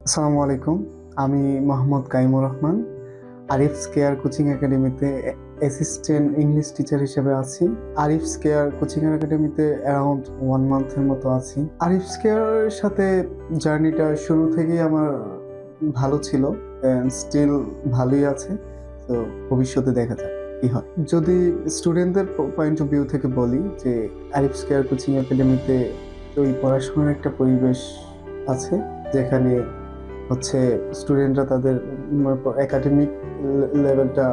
আসসালামু আলাইকুম। আমি মোহাম্মদ কাইমুর রহমান। আরিফস কেয়ার কোচিং একাডেমিতে অ্যাসিস্ট্যান্ট ইংলিশ টিচার হিসেবে আছি। আরিফস কেয়ার কোচিং একাডেমিতে অ্যারাউন্ড 1 মান্থের মতো আছি। আরিফস কেয়ারের সাথে জার্নিটা শুরু থেকেই আমার ভালো ছিল, স্টিল ভালোই আছে। তো ভবিষ্যতে দেখা যাক কি হয়। যদি স্টুডেন্টদের পয়েন্ট অফ ভিউ থেকে বলি যে আরিফস কেয়ার কোচিং একাডেমিতে ওই পড়াশোনার একটা পরিবেশ আছে, যেখানে হচ্ছে স্টুডেন্টরা তাদের একাডেমিক লেভেলটা,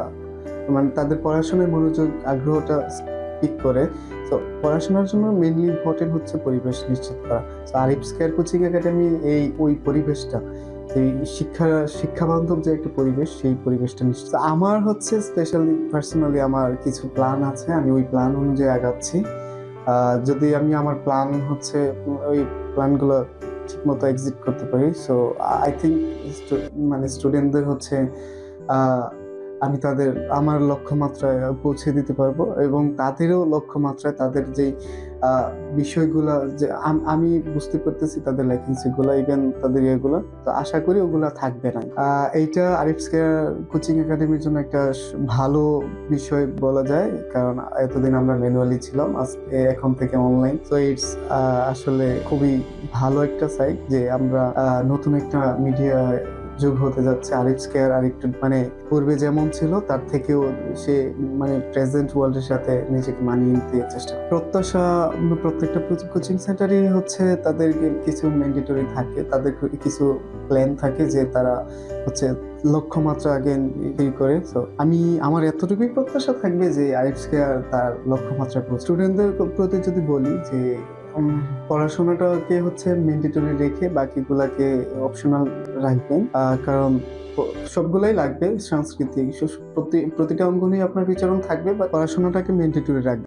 মানে তাদের পড়াশোনায় মনোযোগ আগ্রহটা পিক করে। তো পড়াশোনার জন্য মেইনলি ইম্পর্টেন্ট হচ্ছে পরিবেশ নিশ্চিত করা। তো আরিফস কেয়ার কোচিং একাডেমি ওই পরিবেশটা, এই শিক্ষা বান্ধব যে একটা পরিবেশ, সেই পরিবেশটা নিশ্চিত। তো আমার হচ্ছে স্পেশালি পার্সোনালি আমার কিছু প্ল্যান আছে, আমি ওই প্ল্যান অনুযায়ী আগাচ্ছি। যদি আমি আমার প্ল্যান হচ্ছে ওই প্ল্যানগুলো ঠিকমতো এক্সিট করতে পারি, সো আই থিঙ্ক মানে স্টুডেন্টদের হচ্ছে আহ, আমি তাদের আমার লক্ষ্যমাত্রায় পৌঁছে দিতে পারবো, এবং তাদেরও লক্ষ্যমাত্রায় তাদের যেই বিষয়গুলো যে আমি বুঝতে পারতেছি তাদের ল্যাকিংসিগুলো, ইভেন তাদের ইয়েগুলো, তো আশা করি ওগুলা থাকবে না। এইটা আরিফস কেয়ার কোচিং একাডেমির জন্য একটা ভালো বিষয় বলা যায়, কারণ এতদিন আমরা ম্যানুয়ালি ছিলাম, আজকে এখন থেকে অনলাইন। তো ইটস আসলে খুবই ভালো একটা সাইট যে আমরা নতুন একটা মিডিয়া যুগ হতে যাচ্ছে। আরিফস কেয়ার আরেকটু মানে পূর্বে যেমন ছিল তার থেকেও সে মানে প্রেজেন্ট ওয়ার্ল্ডের সাথে নিজেকে মানিয়ে নিতে চেষ্টা করে। প্রত্যাশা প্রত্যেকটা কোচিং সেন্টারই হচ্ছে তাদের কিছু ম্যান্ডেটরি থাকে, তাদের কিছু প্ল্যান থাকে যে তারা হচ্ছে লক্ষ্যমাত্রা আগে ই করে। তো আমি আমার এতটুকুই প্রত্যাশা থাকবে যে আরিফস কেয়ার তার লক্ষ্যমাত্রা স্টুডেন্টদের প্রতি যদি বলি যে পড়াশোনাটাকে হচ্ছে ম্যান্ডেটরি রেখে বাকিগুলাকে অপশনাল রাখবেন, কারণ সবগুলাই লাগবে। সাংস্কৃতিক প্রতিটা অঙ্গনেই আপনার বিচরণ থাকবে, বা পড়াশোনাটাকে ম্যান্ডেটরি রাখবেন।